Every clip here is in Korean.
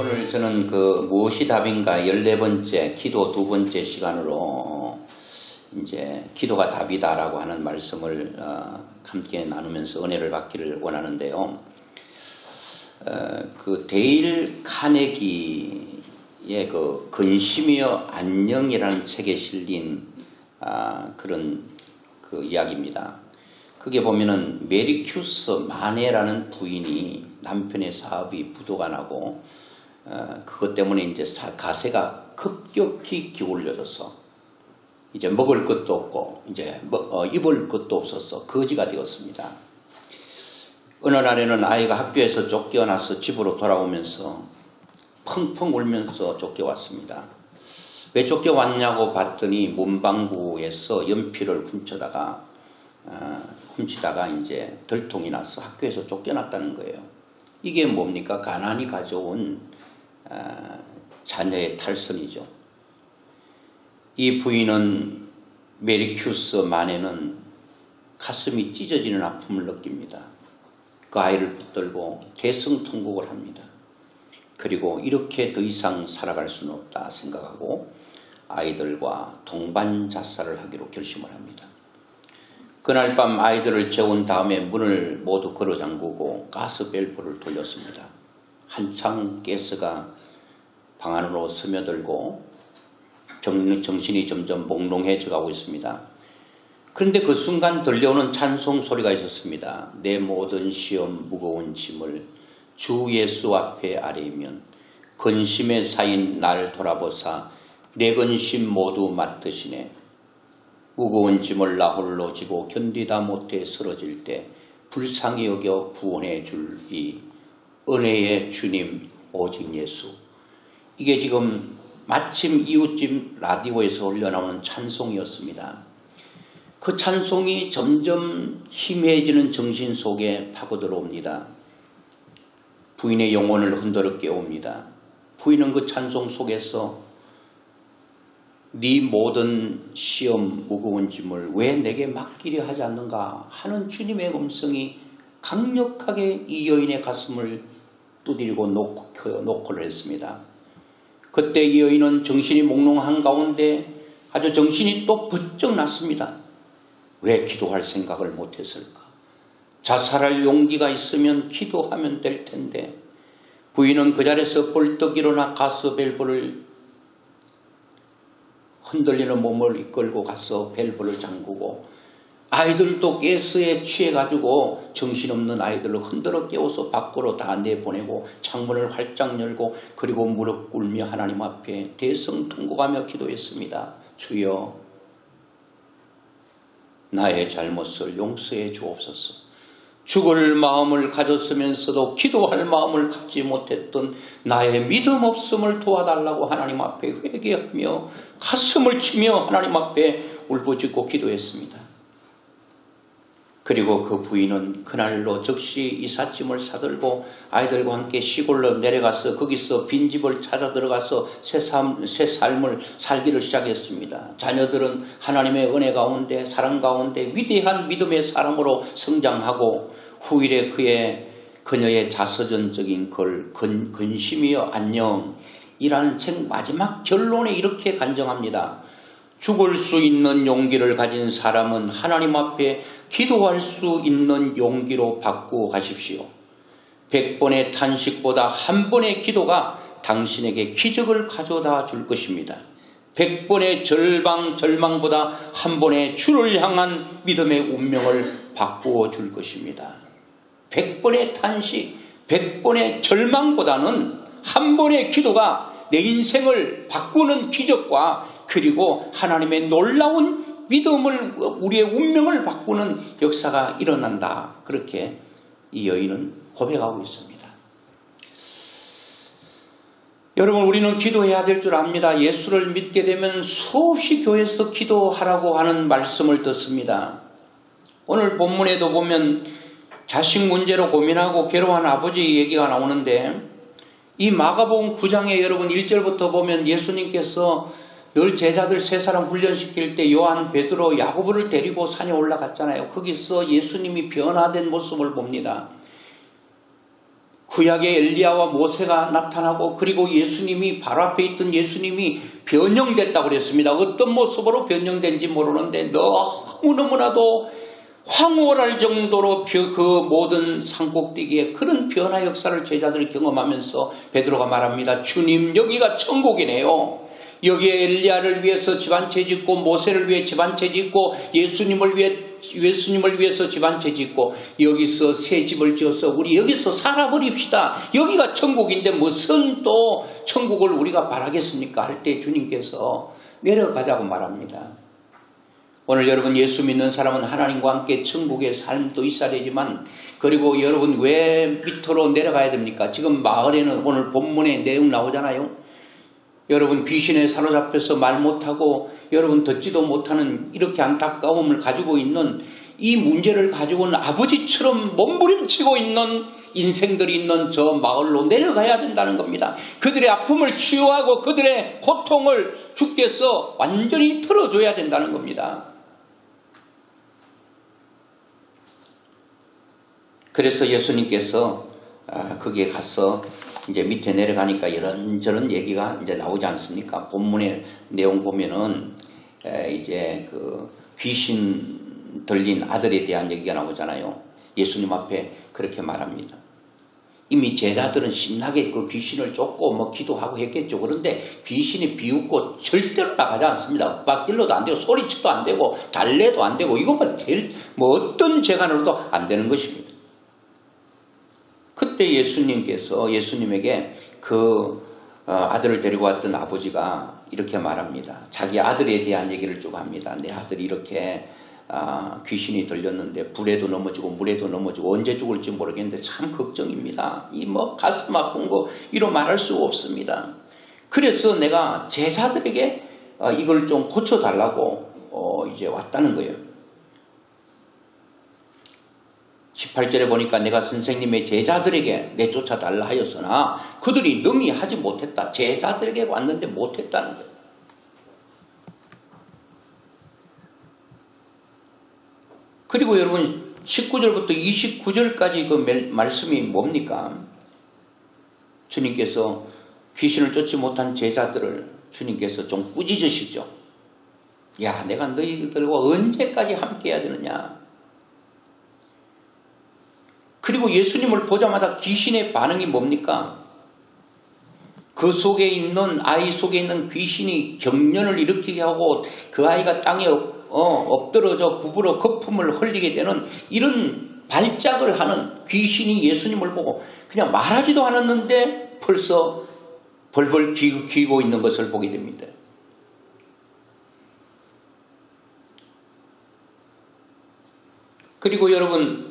오늘 저는 무엇이 답인가 14번째 기도 2번째 시간으로 이제 기도가 답이다라고 하는 말씀을 함께 나누면서 은혜를 받기를 원하는데요. 데일 카네기의 근심이여 안녕이라는 책에 실린 그런 이야기입니다. 그게 보면은 메리큐스 마네라는 부인이 남편의 사업이 부도가 나고 그것 때문에 이제 가세가 급격히 기울어져서 이제 먹을 것도 없고 이제 입을 것도 없어서 거지가 되었습니다. 어느 날에는 아이가 학교에서 쫓겨나서 집으로 돌아오면서 펑펑 울면서 쫓겨왔습니다. 왜 쫓겨왔냐고 봤더니 문방구에서 연필을 훔치다가 이제 들통이 나서 학교에서 쫓겨났다는 거예요. 이게 뭡니까? 가난이 가져온 자녀의 탈선이죠. 이 부인은 메리큐스 마네는 가슴이 찢어지는 아픔을 느낍니다. 그 아이를 붙들고 대성통곡을 합니다. 그리고 이렇게 더 이상 살아갈 수는 없다 생각하고 아이들과 동반 자살을 하기로 결심을 합니다. 그날 밤 아이들을 재운 다음에 문을 모두 걸어 잠그고 가스 밸브를 돌렸습니다. 한창 가스가 방 안으로 스며들고 정신이 점점 몽롱해져 가고 있습니다. 그런데 그 순간 들려오는 찬송 소리가 있었습니다. 내 모든 시험 무거운 짐을 주 예수 앞에 아뢰면 근심에 쌓인 날 돌아보사 내 근심 모두 맡으시네. 무거운 짐을 나 홀로 지고 견디다 못해 쓰러질 때 불쌍히 여겨 구원해 줄 이 은혜의 주님 오직 예수. 이게 지금 마침 이웃집 라디오에서 올려나오는 찬송이었습니다. 그 찬송이 점점 희미해지는 정신 속에 파고들어옵니다. 부인의 영혼을 흔들어 깨웁니다. 부인은 그 찬송 속에서 네 모든 시험 무거운 짐을 왜 내게 맡기려 하지 않는가 하는 주님의 음성이 강력하게 이 여인의 가슴을 두드리고 노크를 했습니다. 그때 이 여인은 정신이 몽롱한 가운데 아주 정신이 또 번쩍 났습니다. 왜 기도할 생각을 못했을까? 자살할 용기가 있으면 기도하면 될 텐데. 부인은 그 자리에서 벌떡 일어나 가스 밸브를 흔들리는 몸을 이끌고 가서 밸브를 잠그고 아이들도 가스에 취해가지고 정신없는 아이들을 흔들어 깨워서 밖으로 다 내보내고 창문을 활짝 열고 그리고 무릎 꿇며 하나님 앞에 대성통곡하며 기도했습니다. 주여 나의 잘못을 용서해 주옵소서. 죽을 마음을 가졌으면서도 기도할 마음을 갖지 못했던 나의 믿음 없음을 도와달라고 하나님 앞에 회개하며 가슴을 치며 하나님 앞에 울부짖고 기도했습니다. 그리고 그 부인은 그날로 즉시 이삿짐을 사들고 아이들과 함께 시골로 내려가서 거기서 빈집을 찾아 들어가서 새 삶을 살기를 시작했습니다. 자녀들은 하나님의 은혜 가운데 사랑 가운데 위대한 믿음의 사람으로 성장하고 후일에 그녀의 자서전적인 근심이여 안녕이라는 책 마지막 결론에 이렇게 간정합니다. 죽을 수 있는 용기를 가진 사람은 하나님 앞에 기도할 수 있는 용기로 바꾸어 가십시오. 100번의 탄식보다 한 번의 기도가 당신에게 기적을 가져다 줄 것입니다. 100번의 절망보다 한 번의 주를 향한 믿음의 운명을 바꾸어 줄 것입니다. 100번의 탄식, 100번의 절망보다는 한 번의 기도가 내 인생을 바꾸는 기적과 그리고 하나님의 놀라운 믿음을 우리의 운명을 바꾸는 역사가 일어난다. 그렇게 이 여인은 고백하고 있습니다. 여러분 우리는 기도해야 될 줄 압니다. 예수를 믿게 되면 수없이 교회에서 기도하라고 하는 말씀을 듣습니다. 오늘 본문에도 보면 자식 문제로 고민하고 괴로워하는 아버지 얘기가 나오는데 이 마가복음 9장에 여러분 1절부터 보면 예수님께서 늘 제자들 3사람 훈련시킬 때 요한, 베드로, 야고보를 데리고 산에 올라갔잖아요. 거기서 예수님이 변화된 모습을 봅니다. 구약의 엘리야와 모세가 나타나고 그리고 예수님이 바로 앞에 있던 예수님이 변형됐다고 그랬습니다. 어떤 모습으로 변형된지 모르는데 너무너무나도 황홀할 정도로 그 모든 산꼭대기에 그런 변화 역사를 제자들이 경험하면서 베드로가 말합니다. 주님, 여기가 천국이네요. 여기에 엘리야를 위해서 집 한 채 짓고 모세를 위해 집 한 채 짓고 예수님을 위해서 집 한 채 짓고 여기서 새 집을 지어서 우리 여기서 살아버립시다. 여기가 천국인데 무슨 또 천국을 우리가 바라겠습니까? 할 때 주님께서 내려가자고 말합니다. 오늘 여러분 예수 믿는 사람은 하나님과 함께 천국의 삶도 있어야 되지만 그리고 여러분 왜 밑으로 내려가야 됩니까? 지금 마을에는 오늘 본문에 내용 나오잖아요. 여러분 귀신에 사로잡혀서 말 못하고 여러분 듣지도 못하는 이렇게 안타까움을 가지고 있는 이 문제를 가지고는 아버지처럼 몸부림치고 있는 인생들이 있는 저 마을로 내려가야 된다는 겁니다. 그들의 아픔을 치유하고 그들의 고통을 주께서 완전히 털어줘야 된다는 겁니다. 그래서 예수님께서 거기에 가서 이제 밑에 내려가니까 이런저런 얘기가 이제 나오지 않습니까? 본문의 내용 보면은 이제 그 귀신 들린 아들에 대한 얘기가 나오잖아요. 예수님 앞에 그렇게 말합니다. 이미 제자들은 신나게 그 귀신을 쫓고 뭐 기도하고 했겠죠. 그런데 귀신이 비웃고 절대로 나가지 않습니다. 윽박질러도 안 되고 소리쳐도 안 되고 달래도 안 되고 이것만 제일 뭐 어떤 재간으로도 안 되는 것입니다. 그때 예수님에게 그 아들을 데리고 왔던 아버지가 이렇게 말합니다. 자기 아들에 대한 얘기를 쭉 합니다. 내 아들이 이렇게 귀신이 들렸는데 불에도 넘어지고 물에도 넘어지고 언제 죽을지 모르겠는데 참 걱정입니다. 이 뭐 가슴 아픈 거 이로 말할 수 없습니다. 그래서 내가 제자들에게 이걸 좀 고쳐달라고 이제 왔다는 거예요. 18절에 보니까 내가 선생님의 제자들에게 내쫓아달라 하였으나 그들이 능히 하지 못했다. 제자들에게 왔는데 못했다는 거예요. 그리고 여러분 19절부터 29절까지 그 말씀이 뭡니까? 주님께서 귀신을 쫓지 못한 제자들을 주님께서 좀 꾸짖으시죠. 야, 내가 너희들과 언제까지 함께 해야 되느냐? 그리고 예수님을 보자마자 귀신의 반응이 뭡니까? 그 속에 있는 아이 속에 있는 귀신이 경련을 일으키게 하고 그 아이가 땅에 엎드러져 구부러 거품을 흘리게 되는 이런 발작을 하는 귀신이 예수님을 보고 그냥 말하지도 않았는데 벌써 벌벌 기고 있는 것을 보게 됩니다. 그리고 여러분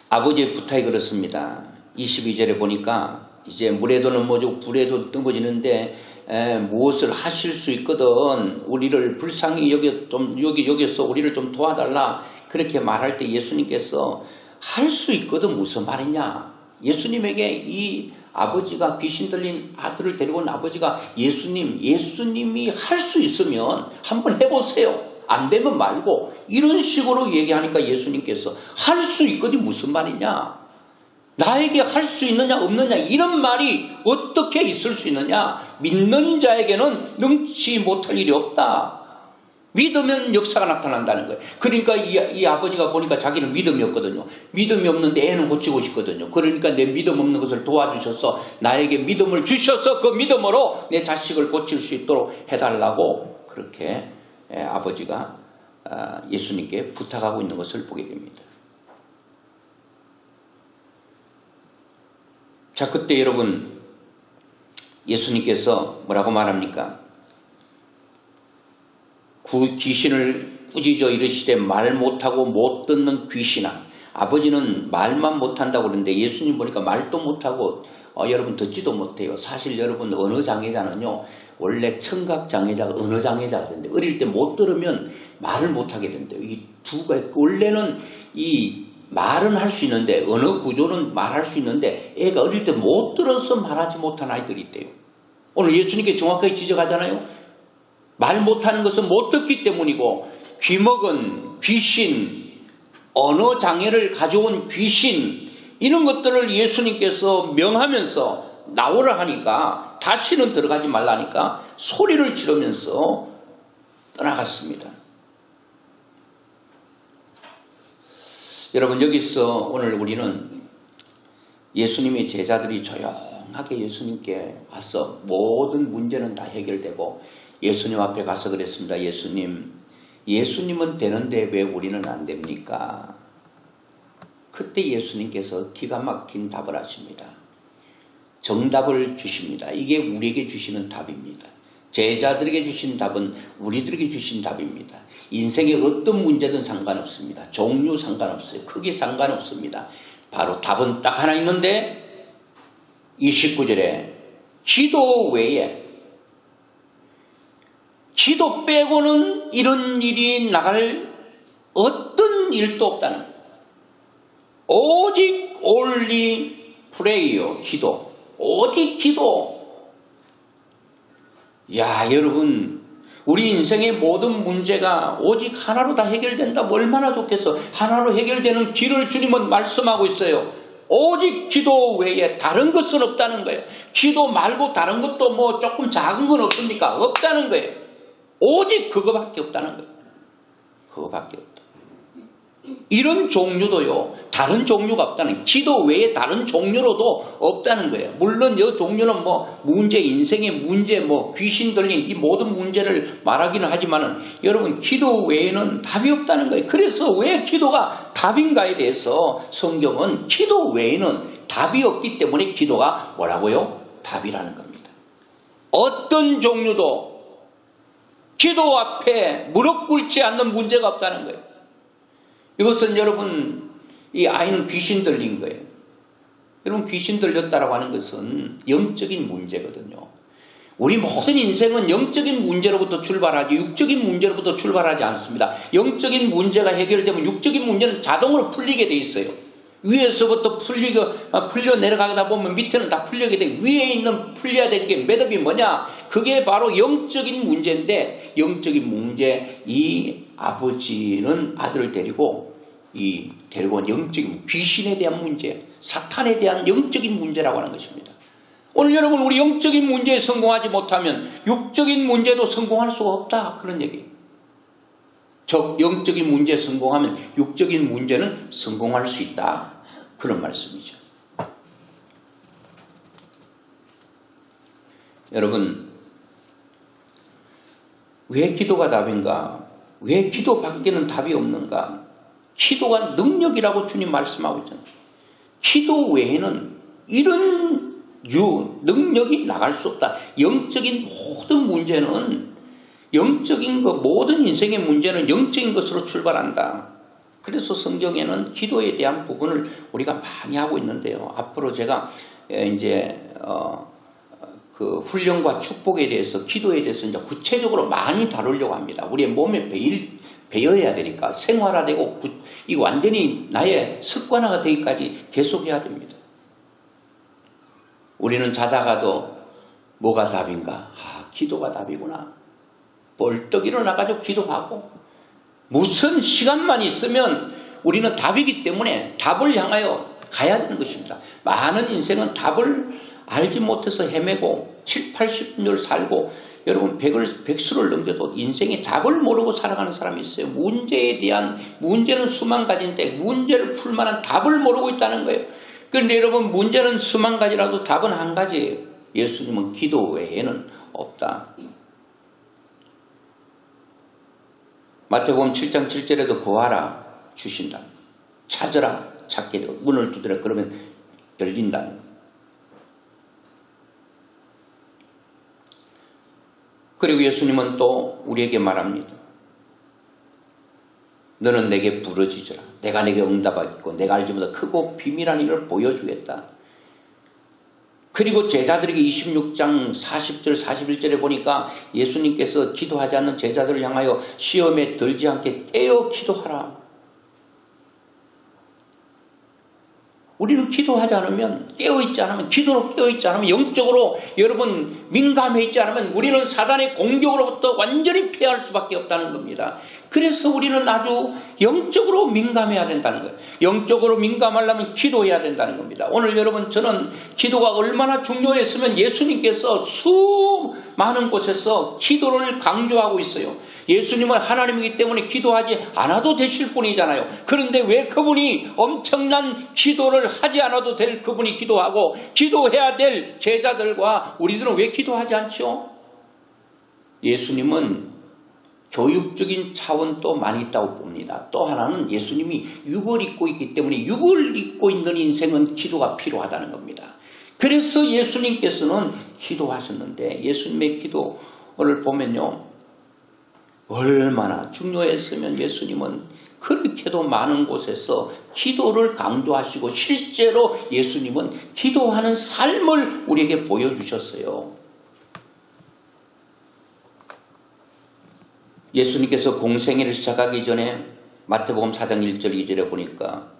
아버지의 부탁이 그렇습니다. 22절에 보니까 이제 물에도 넘어지고 불에도 넘어지는데 무엇을 하실 수 있거든 우리를 불쌍히 여겨서 우리를 좀 도와달라 그렇게 말할 때 예수님께서 할 수 있거든 무슨 말이냐. 예수님에게 이 아버지가 귀신 들린 아들을 데리고 온 아버지가 예수님이 할 수 있으면 한번 해보세요. 안 되면 말고 이런 식으로 얘기하니까 예수님께서 할 수 있거든 무슨 말이냐. 나에게 할 수 있느냐 없느냐 이런 말이 어떻게 있을 수 있느냐. 믿는 자에게는 능치 못할 일이 없다. 믿으면 역사가 나타난다는 거예요. 그러니까 이 아버지가 보니까 자기는 믿음이 없거든요. 믿음이 없는데 애는 고치고 싶거든요. 그러니까 내 믿음 없는 것을 도와주셔서 나에게 믿음을 주셔서 그 믿음으로 내 자식을 고칠 수 있도록 해달라고 그렇게 아버지가 예수님께 부탁하고 있는 것을 보게 됩니다. 자, 그때 여러분 예수님께서 뭐라고 말합니까? 귀신을 꾸짖어 이르시되 말 못하고 못 듣는 귀신아. 아버지는 말만 못한다고 그러는데 예수님 보니까 말도 못하고 여러분 듣지도 못해요. 사실 여러분 언어장애자는요 원래 청각장애자가 언어장애자가 되는데 어릴 때 못 들으면 말을 못하게 된대요. 이 두 가지 원래는 이 말은 할 수 있는데 언어 구조는 말할 수 있는데 애가 어릴 때 못 들어서 말하지 못한 아이들이 있대요. 오늘 예수님께 정확하게 지적하잖아요. 말 못하는 것은 못 듣기 때문이고 귀먹은 귀신, 언어장애를 가져온 귀신 이런 것들을 예수님께서 명하면서 나오라 하니까 다시는 들어가지 말라니까 소리를 지르면서 떠나갔습니다. 여러분, 여기서 오늘 우리는 예수님의 제자들이 조용하게 예수님께 와서 모든 문제는 다 해결되고 예수님 앞에 가서 그랬습니다. 예수님은 되는데 왜 우리는 안 됩니까? 그때 예수님께서 기가 막힌 답을 하십니다. 정답을 주십니다. 이게 우리에게 주시는 답입니다. 제자들에게 주신 답은 우리들에게 주신 답입니다. 인생의 어떤 문제든 상관없습니다. 종류 상관없어요. 크기 상관없습니다. 바로 답은 딱 하나 있는데 29절에 기도 외에 기도 빼고는 이런 일이 나갈 어떤 일도 없다는 거예요. 오직 only pray요. 기도. 오직 기도. 야, 여러분, 우리 인생의 모든 문제가 오직 하나로 다 해결된다면 얼마나 좋겠어. 하나로 해결되는 길을 주님은 말씀하고 있어요. 오직 기도 외에 다른 것은 없다는 거예요. 기도 말고 다른 것도 뭐 조금 작은 건 없습니까? 없다는 거예요. 오직 그거밖에 없다는 거예요. 그거밖에 없다. 이런 종류도요, 다른 종류가 없다는, 기도 외에 다른 종류로도 없다는 거예요. 물론 이 종류는 뭐 문제, 인생의 문제, 뭐 귀신 들린 이 모든 문제를 말하기는 하지만은 여러분, 기도 외에는 답이 없다는 거예요. 그래서 왜 기도가 답인가에 대해서 성경은 기도 외에는 답이 없기 때문에 기도가 뭐라고요? 답이라는 겁니다. 어떤 종류도 기도 앞에 무릎 꿇지 않는 문제가 없다는 거예요. 이것은 여러분, 이 아이는 귀신 들린 거예요. 여러분, 귀신 들렸다라고 하는 것은 영적인 문제거든요. 우리 모든 인생은 영적인 문제로부터 출발하지 육적인 문제로부터 출발하지 않습니다. 영적인 문제가 해결되면 육적인 문제는 자동으로 풀리게 돼 있어요. 위에서부터 풀려 내려가다 보면 밑에는 다 풀리게 돼. 위에 있는 풀려야 될 게 매듭이 뭐냐? 그게 바로 영적인 문제인데, 영적인 문제, 이 아버지는 아들을 데리고 온 영적인 귀신에 대한 문제, 사탄에 대한 영적인 문제라고 하는 것입니다. 오늘 여러분, 우리 영적인 문제에 성공하지 못하면 육적인 문제도 성공할 수가 없다, 그런 얘기예요. 즉 영적인 문제에 성공하면 육적인 문제는 성공할 수 있다, 그런 말씀이죠. 여러분, 왜 기도가 답인가? 왜 기도 밖에는 답이 없는가? 기도가 능력이라고 주님 말씀하고 있잖아요. 기도 외에는 이런 능력이 나갈 수 없다. 영적인 모든 문제는, 영적인 것, 모든 인생의 문제는 영적인 것으로 출발한다. 그래서 성경에는 기도에 대한 부분을 우리가 많이 하고 있는데요. 앞으로 제가 이제 그 훈련과 축복에 대해서, 기도에 대해서 이제 구체적으로 많이 다루려고 합니다. 우리의 몸에 배어야 되니까, 생활화되고 이 완전히 나의 습관화가 되기까지 계속해야 됩니다. 우리는 자다가도 뭐가 답인가? 기도가 답이구나. 벌떡 일어나가지고 기도하고, 무슨 시간만 있으면 우리는 답이기 때문에 답을 향하여 가야 되는 것입니다. 많은 인생은 답을 알지 못해서 헤매고 7, 80년 살고, 여러분 백수를 넘겨도 인생의 답을 모르고 살아가는 사람이 있어요. 문제는 수만 가지인데 문제를 풀 만한 답을 모르고 있다는 거예요. 그런데 여러분, 문제는 수만 가지라도 답은 한 가지예요. 예수님은 기도 외에는 없다. 마태복음 7장 7절에도 구하라, 주신다. 찾으라, 찾게 되고, 문을 두드려, 그러면 열린다. 그리고 예수님은 또 우리에게 말합니다. 너는 내게 부르짖으라. 내가 내게 응답하겠고 내가 알지 못한 크고 비밀한 일을 보여주겠다. 그리고 제자들에게 26장 40절 41절에 보니까 예수님께서 기도하지 않는 제자들을 향하여 시험에 들지 않게 깨어 기도하라. 우리는 기도하지 않으면, 깨어있지 않으면, 기도로 깨어있지 않으면, 영적으로 여러분 민감해 있지 않으면 우리는 사단의 공격으로부터 완전히 피할 수밖에 없다는 겁니다. 그래서 우리는 아주 영적으로 민감해야 된다는 거예요. 영적으로 민감하려면 기도해야 된다는 겁니다. 오늘 여러분, 저는 기도가 얼마나 중요했으면 예수님께서 수많은 곳에서 기도를 강조하고 있어요. 예수님은 하나님이기 때문에 기도하지 않아도 되실 분이잖아요. 그런데 왜 그분이 엄청난 기도를 하지 않아도 될 그분이 기도하고 기도해야 될 제자들과 우리들은 왜 기도하지 않죠? 예수님은 교육적인 차원도 많이 있다고 봅니다. 또 하나는 예수님이 육을 입고 있기 때문에 육을 입고 있는 인생은 기도가 필요하다는 겁니다. 그래서 예수님께서는 기도하셨는데, 예수님의 기도를 보면요, 얼마나 중요했으면 예수님은 그렇게도 많은 곳에서 기도를 강조하시고 실제로 예수님은 기도하는 삶을 우리에게 보여주셨어요. 예수님께서 공생애를 시작하기 전에 마태복음 4장 1절 2절에 보니까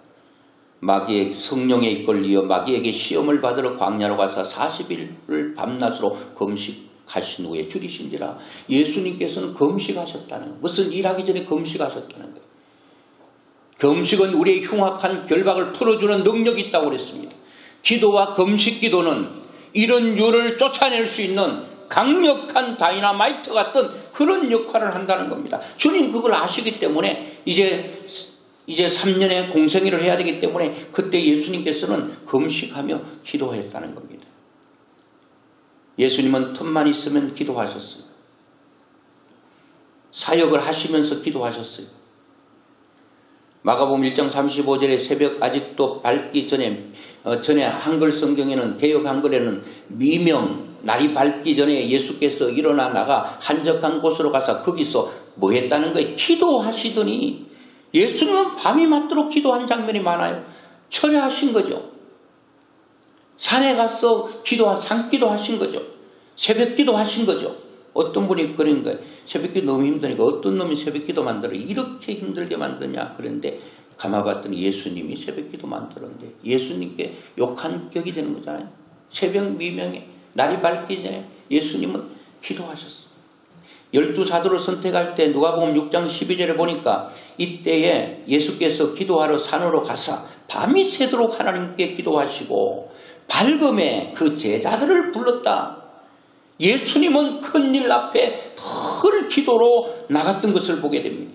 마귀의 성령에 이끌리어 마귀에게 시험을 받으러 광야로 가서 40일을 밤낮으로 금식하신 후에 줄이신지라. 예수님께서는 금식하셨다는 거예요. 무슨 일하기 전에 금식하셨다는 거예요. 금식은 우리의 흉악한 결박을 풀어주는 능력이 있다고 그랬습니다. 기도와 금식 기도는 이런 유를 쫓아낼 수 있는 강력한 다이나마이트 같은 그런 역할을 한다는 겁니다. 주님 그걸 아시기 때문에 이제 3년의 공생애를 해야 되기 때문에 그때 예수님께서는 금식하며 기도했다는 겁니다. 예수님은 틈만 있으면 기도하셨어요. 사역을 하시면서 기도하셨어요. 마가복음 1장 35절에 새벽 아직도 밝기 전에 한글 성경에는, 개역 한글에는 미명, 날이 밝기 전에 예수께서 일어나 나가 한적한 곳으로 가서 거기서 뭐 했다는 거예요? 기도하시더니, 예수님은 밤이 맞도록 기도한 장면이 많아요. 철회하신 거죠. 산에 가서 산기도 하신 거죠. 새벽기도 하신 거죠. 어떤 분이 그런 거예요. 새벽기도 너무 힘드니까 어떤 놈이 새벽기도 만들어 이렇게 힘들게 만드냐. 그런데 가만봤더니 예수님이 새벽기도 만들었는데 예수님께 욕한 격이 되는 거잖아요. 새벽 미명에 날이 밝기 전에 예수님은 기도하셨어요. 12사도를 선택할 때 누가복음 6장 12절에 보니까 이때에 예수께서 기도하러 산으로 가사 밤이 새도록 하나님께 기도하시고 밝음에 그 제자들을 불렀다. 예수님은 큰일 앞에 늘 기도로 나갔던 것을 보게 됩니다.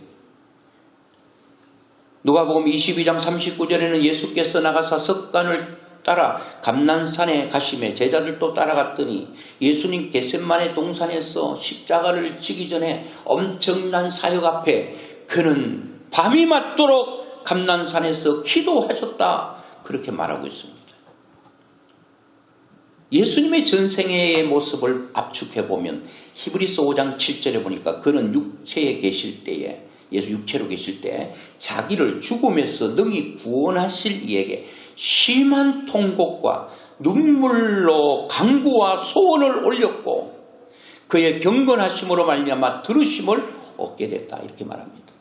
누가복음 22장 39절에는 예수께서 나가서 석간을 따라 감난산에 가시매 제자들도 따라갔더니 예수님 겟셋마네 동산에서 십자가를 지기 전에 엄청난 사역 앞에 그는 밤이 맞도록 감난산에서 기도하셨다. 그렇게 말하고 있습니다. 예수님의 전생애의 모습을 압축해보면 히브리서 5장 7절에 보니까 그는 육체에 계실 때에, 예수 육체로 계실 때 자기를 죽음에서 능히 구원하실 이에게 심한 통곡과 눈물로 간구와 소원을 올렸고 그의 경건하심으로 말미암아 들으심을 얻게 됐다. 이렇게 말합니다.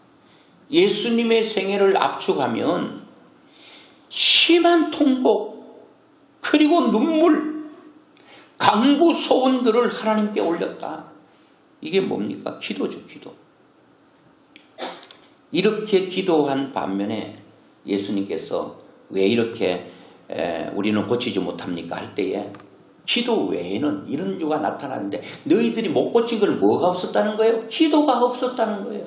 예수님의 생애를 압축하면 심한 통곡 그리고 눈물 간구 소원들을 하나님께 올렸다. 이게 뭡니까? 기도죠. 기도. 이렇게 기도한 반면에 예수님께서 왜 이렇게 우리는 고치지 못합니까? 할 때에 기도 외에는 이런 이유가 나타나는데 너희들이 못 고친 건 뭐가 없었다는 거예요? 기도가 없었다는 거예요.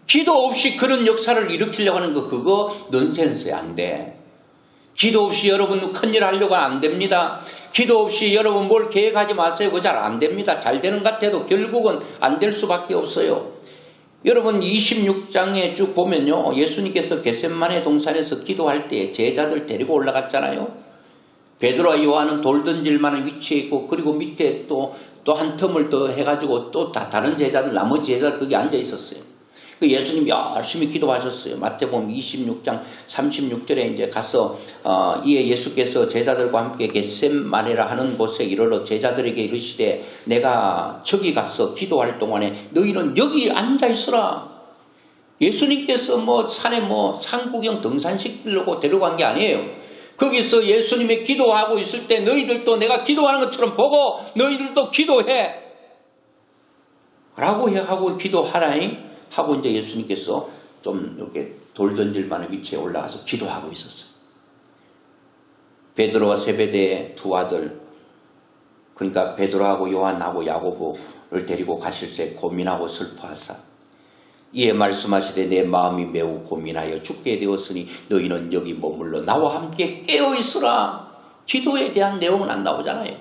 기도 없이 그런 역사를 일으키려고 하는 거 그거 넌센스야. 안 돼. 기도 없이 여러분 큰일 하려고 안 됩니다. 기도 없이 여러분 뭘 계획하지 마세요. 그거 잘 안 됩니다. 잘 되는 것 같아도 결국은 안 될 수밖에 없어요. 여러분 26장에 쭉 보면요. 예수님께서 겟셋마네 동산에서 기도할 때 제자들 데리고 올라갔잖아요. 베드로와 요한은 돌 던질 만한 위치에 있고 그리고 밑에 또 한 텀을 더 해가지고 또 다른 제자들 나머지 제자들 거기 앉아 있었어요. 그 예수님 열심히 기도하셨어요. 마태복음 26장 36절에 이제 가서 이에 예수께서 제자들과 함께 겟셋마네라 하는 곳에 이르러 제자들에게 이르시되 내가 저기 가서 기도할 동안에 너희는 여기 앉아 있으라. 예수님께서 뭐 산에 뭐 산구경 등산시키려고 데려간 게 아니에요. 거기서 예수님이 기도하고 있을 때 너희들도 내가 기도하는 것처럼 보고 너희들도 기도해 라고 하고 기도하라니 하고 이제 예수님께서 좀 이렇게 돌 던질 만한 위치에 올라가서 기도하고 있었어요. 베드로와 세베대의 두 아들, 그러니까 베드로하고 요한하고 야고보를 데리고 가실새 고민하고 슬퍼하사 이에 말씀하시되 내 마음이 매우 고민하여 죽게 되었으니 너희는 여기 머물러 나와 함께 깨어있으라. 기도에 대한 내용은 안 나오잖아요.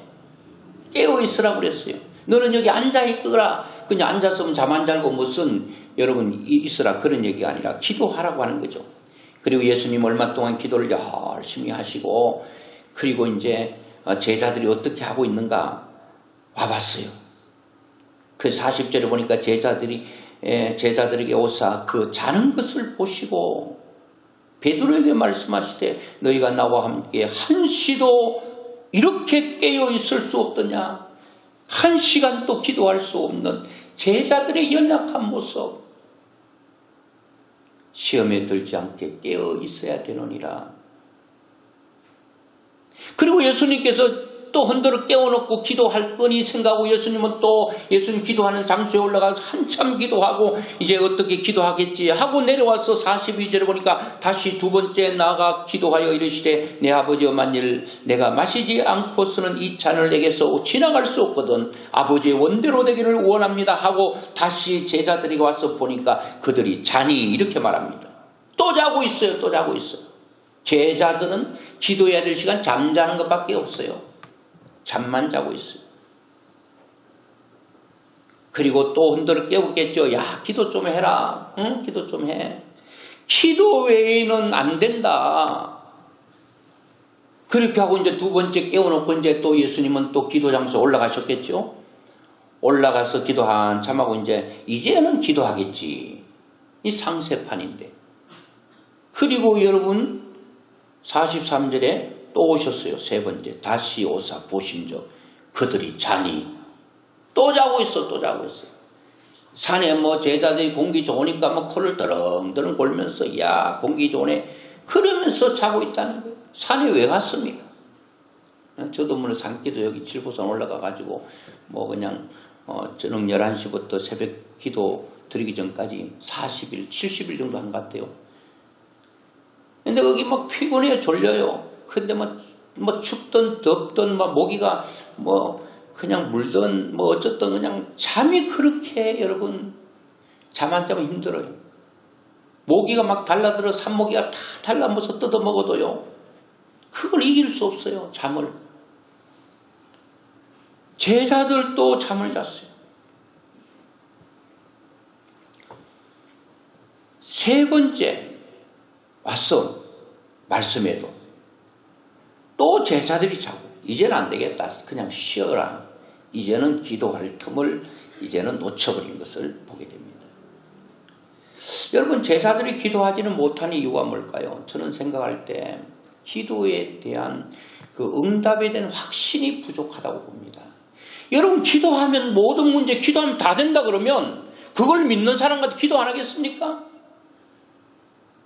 깨어있으라 그랬어요. 너는 여기 앉아있거라. 그냥 앉았으면 잠 안 자고 무슨 여러분 있으라 그런 얘기가 아니라 기도하라고 하는 거죠. 그리고 예수님 얼마 동안 기도를 열심히 하시고 그리고 이제 제자들이 어떻게 하고 있는가 와봤어요. 그 40절에 보니까 제자들에게 오사 그 자는 것을 보시고 베드로에게 말씀하시되 너희가 나와 함께 한시도 이렇게 깨어 있을 수 없더냐. 한 시간도 기도할 수 없는 제자들의 연약한 모습. 시험에 들지 않게 깨어 있어야 되느니라. 그리고 예수님께서 또 흔들어 깨워놓고 기도할 거니 생각하고 예수님은 또 예수님 기도하는 장소에 올라가서 한참 기도하고 이제 어떻게 기도하겠지 하고 내려와서 42절에 보니까 다시 두 번째 나아가 기도하여 이르시되 내 아버지여 만일 내가 마시지 않고서는 이 잔을 내게서 지나갈 수 없거든 아버지의 원대로 되기를 원합니다 하고 다시 제자들이 와서 보니까 그들이 자니 이렇게 말합니다. 또 자고 있어요. 또 자고 있어요. 제자들은 기도해야 될 시간 잠자는 것밖에 없어요. 잠만 자고 있어요. 그리고 또 흔들어 깨우겠죠. 야, 기도 좀 해라. 응? 기도 좀 해. 기도 외에는 안 된다. 그렇게 하고 이제 두 번째 깨워놓고 이제 또 예수님은 또 기도 장소에 올라가셨겠죠. 올라가서 기도 한참 하고 이제는 기도하겠지. 이 상세판인데. 그리고 여러분 43절에 또 오셨어요. 세 번째. 다시 오사 보신저 그들이 자니. 또 자고 있어. 또 자고 있어. 산에 뭐 제자들이 공기 좋으니까 뭐 코를 더렁더렁 골면서 야 공기 좋네. 그러면서 자고 있다는 거예요. 산에 왜 갔습니까? 저도 물론 산기도 여기 칠부산 올라가가지고 뭐 그냥 저녁 11시부터 새벽 기도 드리기 전까지 40일, 70일 정도 한 것 같아요. 근데 거기 막 피곤해요. 졸려요. 근데 뭐 춥든 덥든 뭐 모기가 뭐 그냥 물든 뭐 어쨌든 그냥 잠이 그렇게 여러분 잠 안 자면 힘들어요. 모기가 막 달라들어 산모기가 다 달라붙어서 뜯어 먹어도요. 그걸 이길 수 없어요. 잠을. 제자들도 잠을 잤어요. 세 번째 왔어. 말씀에도. 또 제자들이 자고 이제는 안 되겠다. 그냥 쉬어라. 이제는 기도할 틈을 이제는 놓쳐버린 것을 보게 됩니다. 여러분 제자들이 기도하지는 못한 이유가 뭘까요? 저는 생각할 때 기도에 대한 그 응답에 대한 확신이 부족하다고 봅니다. 여러분 기도하면 모든 문제 기도하면 다 된다 그러면 그걸 믿는 사람 같아 기도 안 하겠습니까?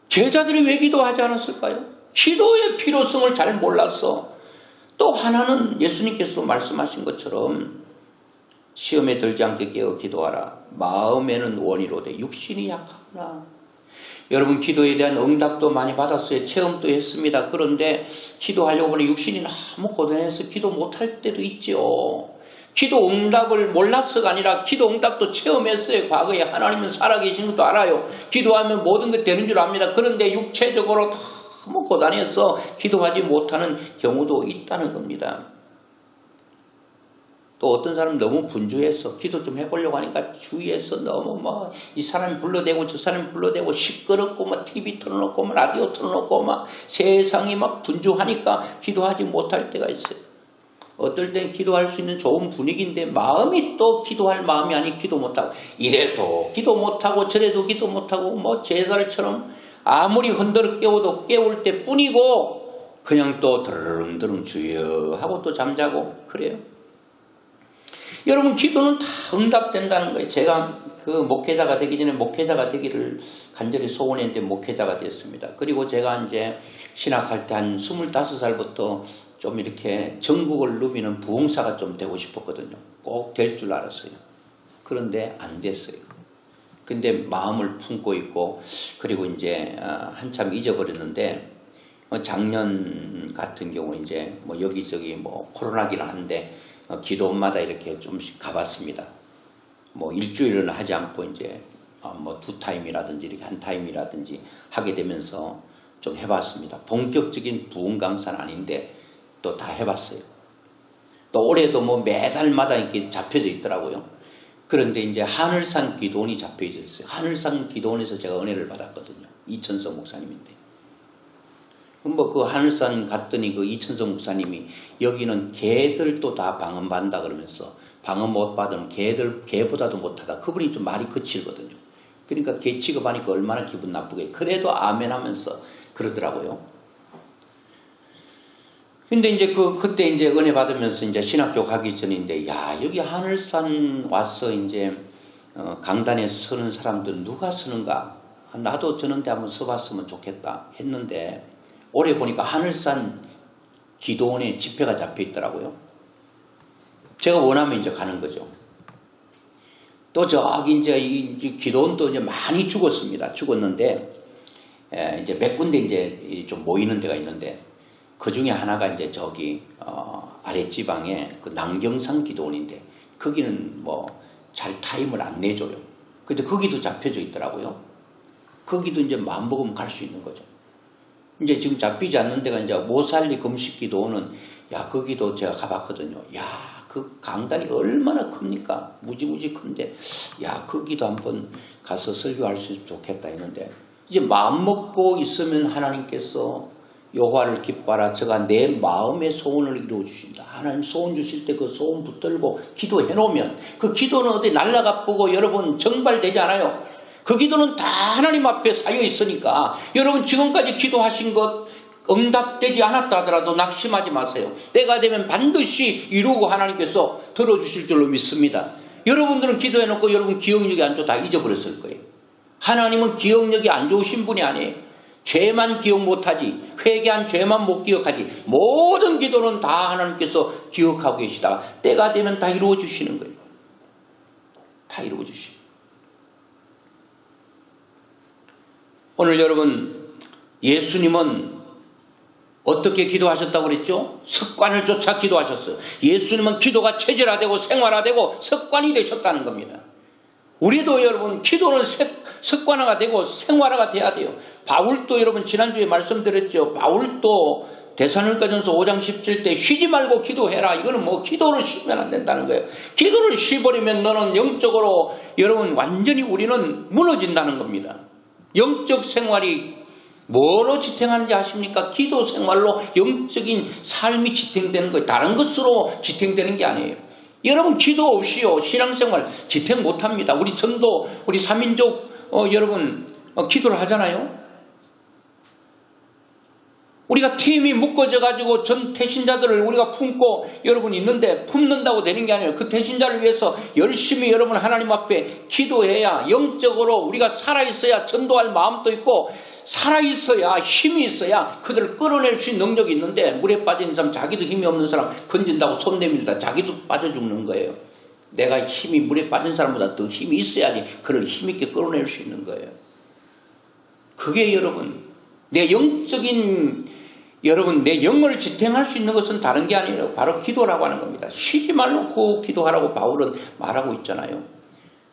제자들이 왜 기도하지 않았을까요? 기도의 필요성을 잘 몰랐어. 또 하나는 예수님께서도 말씀하신 것처럼 시험에 들지 않게 깨어 기도하라. 마음에는 원이로되 육신이 약하구나. 여러분 기도에 대한 응답도 많이 받았어요. 체험도 했습니다. 그런데 기도하려고 하면 육신이 너무 고단해서 기도 못할 때도 있죠. 기도 응답을 몰랐어가 아니라 기도 응답도 체험했어요. 과거에 하나님은 살아계신 것도 알아요. 기도하면 모든 것 되는 줄 압니다. 그런데 육체적으로 너무 고단해서 기도하지 못하는 경우도 있다는 겁니다. 또 어떤 사람은 너무 분주해서 기도 좀 해보려고 하니까 주위에서 너무 뭐 이 사람이 불러대고 저 사람이 불러대고 시끄럽고 막 TV 틀어놓고 막 라디오 틀어놓고 막 세상이 막 분주하니까 기도하지 못할 때가 있어요. 어떨 땐 기도할 수 있는 좋은 분위기인데 마음이 또 기도할 마음이 아니 기도 못하고 이래도 기도 못하고 저래도 기도 못하고 뭐 제자들처럼 아무리 흔들어 깨워도 깨울 때 뿐이고 그냥 또 드릉드릉 주여 하고 또 잠자고 그래요. 여러분 기도는 다 응답된다는 거예요. 제가 그 목회자가 되기 전에 목회자가 되기를 간절히 소원했는데 목회자가 됐습니다. 그리고 제가 이제 신학할 때 한 25살부터 좀 이렇게 전국을 누비는 부흥사가 좀 되고 싶었거든요. 꼭 될 줄 알았어요. 그런데 안 됐어요. 근데 마음을 품고 있고, 그리고 이제 한참 잊어버렸는데, 작년 같은 경우 이제 뭐 여기저기 뭐 코로나기는 한데 기도원마다 이렇게 좀씩 가봤습니다. 뭐 일주일은 하지 않고 이제 뭐 2타임이라든지 이렇게 1타임이라든지 하게 되면서 좀 해봤습니다. 본격적인 부흥 강사는 아닌데 또 다 해봤어요. 또 올해도 뭐 매달마다 이렇게 잡혀져 있더라고요. 그런데 이제 하늘산 기도원이 잡혀져 있어요. 하늘산 기도원에서 제가 은혜를 받았거든요. 이천성 목사님인데. 뭐 그 하늘산 갔더니 그 이천성 목사님이 여기는 개들도 다 방언받는다 그러면서 방언 못 받으면 개보다도 못하다. 그분이 좀 말이 거칠거든요. 그러니까 개 취급하니까 얼마나 기분 나쁘게. 그래도 아멘 하면서 그러더라고요. 근데 이제 그때 이제 은혜 받으면서 이제 신학교 가기 전인데, 야, 여기 하늘산 와서 이제 강단에 서는 사람들 누가 서는가? 나도 저런데 한번 서봤으면 좋겠다 했는데, 올해 보니까 하늘산 기도원에 집회가 잡혀 있더라고요. 제가 원하면 이제 가는 거죠. 또 저기 이제 이 기도원도 이제 많이 죽었습니다. 죽었는데, 이제 몇 군데 이제 좀 모이는 데가 있는데, 그 중에 하나가 이제 저기 아랫지방에 그 남경산 기도원인데, 거기는 뭐 잘 타임을 안 내줘요. 근데 거기도 잡혀져 있더라고요. 거기도 이제 마음 먹으면 갈 수 있는 거죠. 이제 지금 잡히지 않는 데가 이제 모살리 금식 기도원은, 야, 거기도 제가 가봤거든요. 야, 그 강단이 얼마나 큽니까? 무지무지 큰데, 야, 거기도 한번 가서 설교할 수 있으면 좋겠다 했는데, 이제 마음 먹고 있으면 하나님께서 여호와를 기뻐하라, 저가 내 마음의 소원을 이루어 주신다. 하나님 소원 주실 때 그 소원 붙들고 기도해 놓으면 그 기도는 어디 날라가 보고 여러분 정발되지 않아요. 그 기도는 다 하나님 앞에 쌓여 있으니까 여러분 지금까지 기도하신 것 응답되지 않았다 하더라도 낙심하지 마세요. 때가 되면 반드시 이루고 하나님께서 들어주실 줄로 믿습니다. 여러분들은 기도해놓고 여러분 기억력이 안 좋아 다 잊어버렸을 거예요. 하나님은 기억력이 안 좋으신 분이 아니에요. 죄만 기억 못하지, 회개한 죄만 못 기억하지, 모든 기도는 다 하나님께서 기억하고 계시다가 때가 되면 다 이루어 주시는 거예요. 다 이루어 주시고. 오늘 여러분, 예수님은 어떻게 기도하셨다고 그랬죠? 습관을 쫓아 기도하셨어요. 예수님은 기도가 체질화되고 생활화되고 습관이 되셨다는 겁니다. 우리도 여러분 기도는 습관화가 되고 생활화가 돼야 돼요. 바울도 여러분 지난주에 말씀드렸죠. 바울도 데살로니가전서 5장 17때 쉬지 말고 기도해라. 이거는 뭐 기도를 쉬면 안 된다는 거예요. 기도를 쉬버리면 너는 영적으로 여러분 완전히 우리는 무너진다는 겁니다. 영적 생활이 뭐로 지탱하는지 아십니까? 기도 생활로 영적인 삶이 지탱되는 거예요. 다른 것으로 지탱되는 게 아니에요. 여러분 기도 없이요 신앙생활 지탱 못합니다. 우리 전도 우리 3민족 여러분 기도를 하잖아요. 우리가 팀이 묶어져 가지고 전 태신자들을 우리가 품고 여러분 있는데 품는다고 되는 게 아니에요. 그 태신자를 위해서 열심히 여러분 하나님 앞에 기도해야 영적으로 우리가 살아있어야 전도할 마음도 있고 살아있어야 힘이 있어야 그들을 끌어낼 수 있는 능력이 있는데 물에 빠진 사람 자기도 힘이 없는 사람 건진다고 손 내밀다 자기도 빠져 죽는 거예요. 내가 힘이 물에 빠진 사람보다 더 힘이 있어야지 그를 힘있게 끌어낼 수 있는 거예요. 그게 여러분 내 영적인 여러분 내 영을 지탱할 수 있는 것은 다른 게 아니에요. 바로 기도라고 하는 겁니다. 쉬지 말고 기도하라고 바울은 말하고 있잖아요.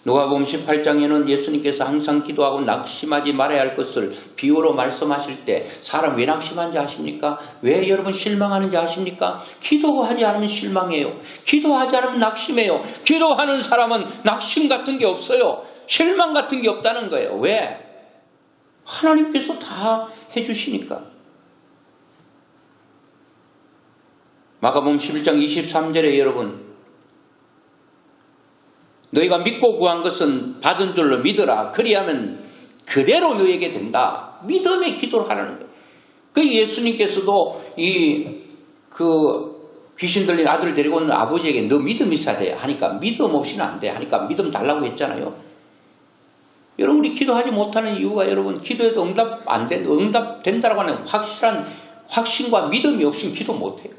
누가복음 18장에는 예수님께서 항상 기도하고 낙심하지 말아야 할 것을 비유로 말씀하실 때 사람 왜 낙심한지 아십니까? 왜 여러분 실망하는지 아십니까? 기도하지 않으면 실망해요. 기도하지 않으면 낙심해요. 기도하는 사람은 낙심 같은 게 없어요. 실망 같은 게 없다는 거예요. 왜? 하나님께서 다 해주시니까. 마가복음 11장 23절에 여러분 너희가 믿고 구한 것은 받은 줄로 믿어라. 그리하면 그대로 너에게 된다. 믿음의 기도를 하라는 거예요. 그 예수님께서도 귀신 들린 아들을 데리고 오는 아버지에게 너 믿음 있어야 돼 하니까 믿음 없이는 안 돼 하니까 믿음 달라고 했잖아요. 여러분, 우리 기도하지 못하는 이유가 여러분 기도해도 응답 된다라고 하는 확실한 확신과 믿음이 없으면 기도 못해요.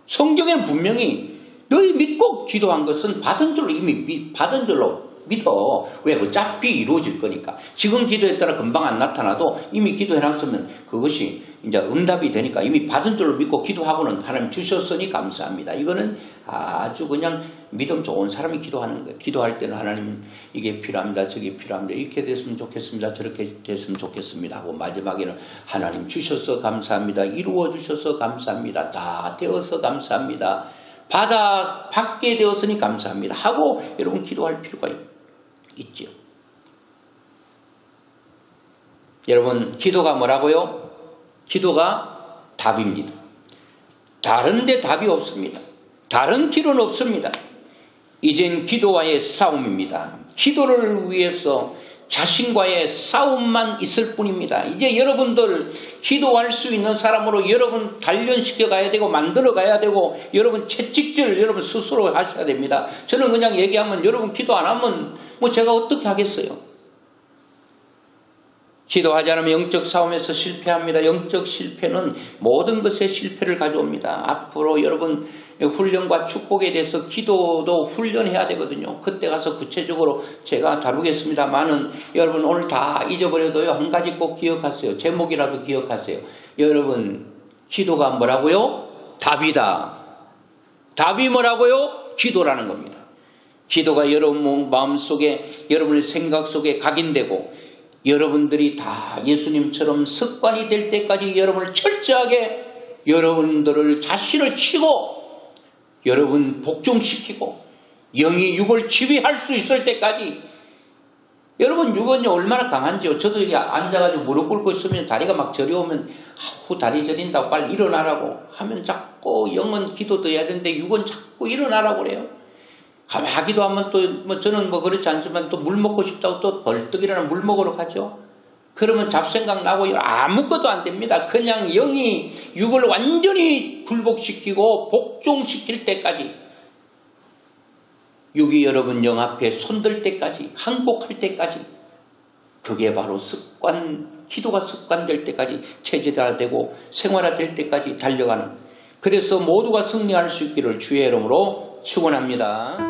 성경에는 분명히 너희 믿고 기도한 것은 받은 줄로 이미 받은 줄로 믿어. 왜? 어차피 이루어질 거니까. 지금 기도했다가 금방 안 나타나도 이미 기도해놨으면 그것이 이제 응답이 되니까 이미 받은 줄로 믿고 기도하고는 하나님 주셨으니 감사합니다. 이거는 아주 그냥 믿음 좋은 사람이 기도하는 거예요. 기도할 때는 하나님 이게 필요합니다. 저게 필요합니다. 이렇게 됐으면 좋겠습니다. 저렇게 됐으면 좋겠습니다. 하고 마지막에는 하나님 주셔서 감사합니다. 이루어 주셔서 감사합니다. 다 되어서 감사합니다. 받게 되었으니 감사합니다. 하고 여러분 기도할 필요가 있죠. 여러분, 기도가 뭐라고요? 기도가 답입니다. 다른 데 답이 없습니다. 다른 길은 없습니다. 이젠 기도와의 싸움입니다. 기도를 위해서 자신과의 싸움만 있을 뿐입니다. 이제 여러분들 기도할 수 있는 사람으로 여러분 단련시켜 가야 되고 만들어 가야 되고 여러분 채찍질 여러분 스스로 하셔야 됩니다. 저는 그냥 얘기하면 여러분 기도 안 하면 뭐 제가 어떻게 하겠어요? 기도하지 않으면 영적 싸움에서 실패합니다. 영적 실패는 모든 것에 실패를 가져옵니다. 앞으로 여러분 훈련과 축복에 대해서 기도도 훈련해야 되거든요. 그때 가서 구체적으로 제가 다루겠습니다만은 여러분 오늘 다 잊어버려도요. 한 가지 꼭 기억하세요. 제목이라도 기억하세요. 여러분 기도가 뭐라고요? 답이다. 답이 뭐라고요? 기도라는 겁니다. 기도가 여러분 마음속에 여러분의 생각 속에 각인되고 여러분들이 다 예수님처럼 습관이 될 때까지 여러분을 철저하게 여러분들을 자신을 치고 여러분 복종시키고 영이 육을 지배할 수 있을 때까지 여러분 육은요 얼마나 강한지요. 저도 여기 앉아가지고 무릎 꿇고 있으면 다리가 막 저려오면 아우 다리 저린다고 빨리 일어나라고 하면 자꾸 영은 기도도 해야 되는데 육은 자꾸 일어나라고 그래요. 가만히 기도하면 또 뭐 저는 뭐 그렇지 않지만 또 물 먹고 싶다고 또 벌떡 일어나 물 먹으러 가죠. 그러면 잡생각 나고 아무것도 안 됩니다. 그냥 영이 육을 완전히 굴복시키고 복종시킬 때까지 육이 여러분 영 앞에 손들 때까지 항복할 때까지 그게 바로 기도가 습관될 때까지 체질화되고 생활화될 때까지 달려가는 그래서 모두가 승리할 수 있기를 주의 이름으로 축원합니다.